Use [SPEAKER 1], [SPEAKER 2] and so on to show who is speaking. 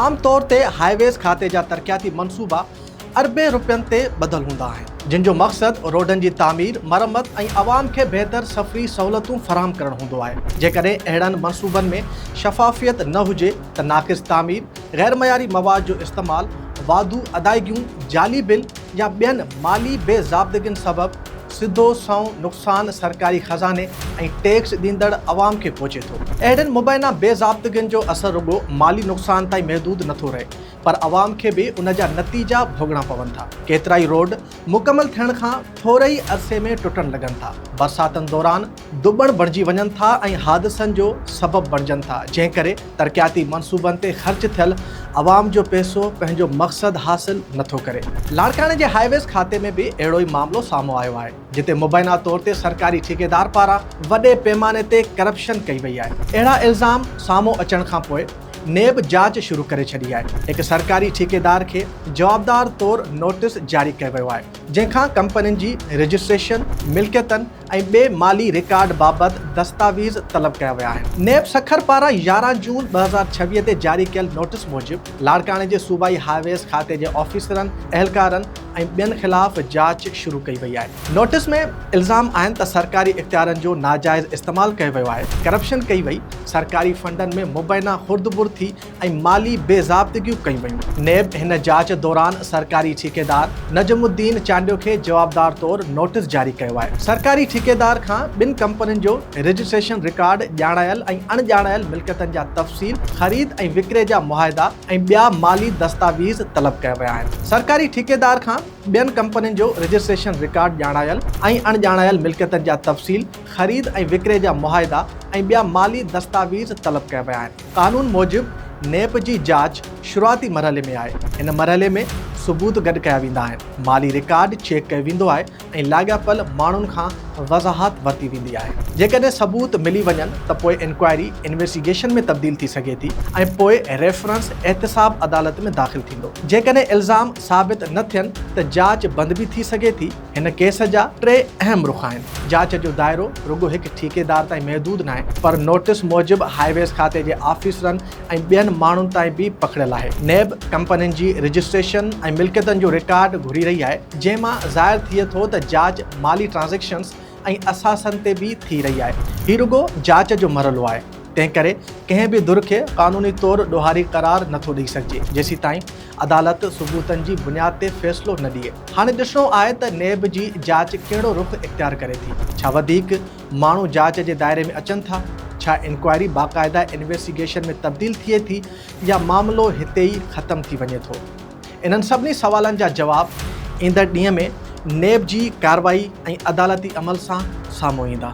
[SPEAKER 1] आम तौर ते हाईवेज़ खाते जा तरक़ियाती मनसूबा अरबे रुपयनि ते ॿधल हूंदा आहिनि, जिन जो मक़सदु रोडनि जी तामीर, मरम्मत ऐं आवाम खे बहितर सफ़री सहूलियतूं फ़राहम करणु हूंदो आहे। जेकॾहिं अहिड़नि मनसूबनि में शफ़ाफ़ियत न हुजे त नाक़िस तामीर, ग़ैर मयारी मवाद जो इस्तेमालु, वाधू अदायगियूं, जाली बिल या ॿियनि माली बेज़ाब्तगियुनि सबबि सिधो सऊं नुक़सान सरकारी ख़ज़ाने ऐं टैक्स ॾींदड़ अवाम खे पहुचे थो। अहिड़नि मुबैना बेज़ाब्तगियुनि जो असरु रुॻो माली नुक़सान ताईं महदूद नथो रहे, पर अवाम खे बि उन जा नतीजा भोगणा पवनि था। केतिरा ई रोड मुकमल थियण खां थोरे ई अरसे में टुटण लॻनि था, बरसातनि दौरान दुबण बणिजी वञनि था ऐं हादसनि जो सबबु बणिजनि था, जंहिं करे तरक़ियाती मनसूबनि ते ख़र्च थियल अवाम जो पैसो पंहिंजो मक़सदु हासिल नथो करे। लाड़काने जे हाईवेज़ खाते में बि अहिड़ो ई मामिलो साम्हूं आयो आहे, जिते मुबैना तौर ते सरकारी ठेकेदार पारां वॾे पैमाने ते करप्शन कई वई आहे। अहिड़ा इल्ज़ाम साम्हूं अचण खां पोइ नेब जांच शुरू करे छॾी आहे। हिकु सरकारी ठेकेदार खे जवाबदार तौरु नोटिस जारी कयो वियो आहे, जंहिंखां कंपनियुनि जी रजिस्ट्रेशन, मिल्कियतनि ऐं ॿिए माली रिकॉर्ड बाबति दस्तावेज़ तलब कया विया आहिनि। नेब सखर पारां 11 जून 2026 ते जारी कयल नोटिस मूजिबि लाड़काने जे सूबाई हाईवेज़ खाते जे ऑफिसरनि, अहलकारनि ऐं ॿियनि ख़िलाफ़ जांच शुरू कई वई आहे। नोटिस में इल्ज़ाम आहिनि त सरकारी इख्तियारनि जो नाजाइज़ इस्तेमालु कयो वियो आहे, करप्शन कई वई, सरकारी फंडनि में मुबैना खुर्द-बुर्द थी ऐं माली बेज़ाब्तगियूं कयूं वयूं। नेब हिन जांच दौरान सरकारी ठेकेदार नजमुद्दीन चांडियो खे जवाबदार तौरु नोटिस जारी कयो आहे। सरकारी ठेकेदार खां ॿिनि कंपनियुनि जो रजिस्ट्रेशन रिकॉर्ड, ॼाणायल ऐं अणॼाणायल मिल्कियतनि जा तफ़सील, ख़रीद ऐं विकिरे जा मुआहिदा ऐं ॿिया माली दस्तावेज़ तलब कया विया आहिनि। सरकारी ठेकेदार खां ॿियनि कंपनियुनि जो रजिस्ट्रेशन रिकॉर्ड, ॼाणायल ऐं अणॼाणायल मिल्कियतनि जा तफ़सील, ख़रीद ऐं विकिरे जा मुआहिदा ऐं ॿिया माली दस्तावेज़ तलब कया विया आहिनि। कानून मूजिबि नेब जी जांच शुरूआती मरहले में आहे। इन मरहले में सबूत गॾु कया वेंदा आहिनि, माली रिकॉर्ड चेक कयो वेंदो आहे ऐं लाॻापियल माण्हुनि खां वज़ाहत वरिती वेंदी आहे। जेकॾहिं सबूत मिली वञनि त पोइ इंक्वायरी इन्वेस्टिगेशन में तब्दील थी सघे थी ऐं पोइ रेफरेंस एहतिसाब अदालत में दाख़िल थींदो। जेकॾहिं इल्ज़ाम साबित न थियनि त जांच बंदि बि थी सघे थी। हिन केस जा 3 अहम रुख़ आहिनि। जांच जो दाइरो रुॻो हिकु ठेकेदार ताईं महदूद न आहे, पर नोटिस मूजिबि हाईवेज़ खाते जे ऑफिसरनि ऐं ॿियनि माण्हुनि ताईं बि पखिड़ियल आहे। नेब कंपनियुनि जी रजिस्ट्रेशन ऐं मिल्कियतनि जो रिकॉर्ड घुरी रही आहे, जंहिं मां ज़ाहिर थिए थो त जांच माली ट्रांज़ेक्शन्स ऐं असासनि ते बि थी रही आहे। हीउ रुॻो जांच जो मरहलो आहे, तंहिं करे कंहिं बि धुर खे क़ानूनी तौरु ॾोहारी करार नथो ॾेई सघिजे, जेसीं ताईं अदालत सबूतनि जी बुनियाद ते फ़ैसिलो न ॾिए। हाणे ॾिसणो आहे त नेब जी जांच कहिड़ो रुख़ इख्तियार करे थी। छा वधीक माण्हू जांच जे दायरे में अचनि था? छा इंक्वायरी बाक़ाइदा इन्वेस्टिगेशन में तब्दील थिए थी या मामिलो हिते ई ख़तमु थी वञे थो? इन्हनि सभिनी सवालनि जा जवाब ईंदड़ ॾींहं में नेब जी कार्रवाई ऐं अदालती अमल सां साम्हूं ईंदा।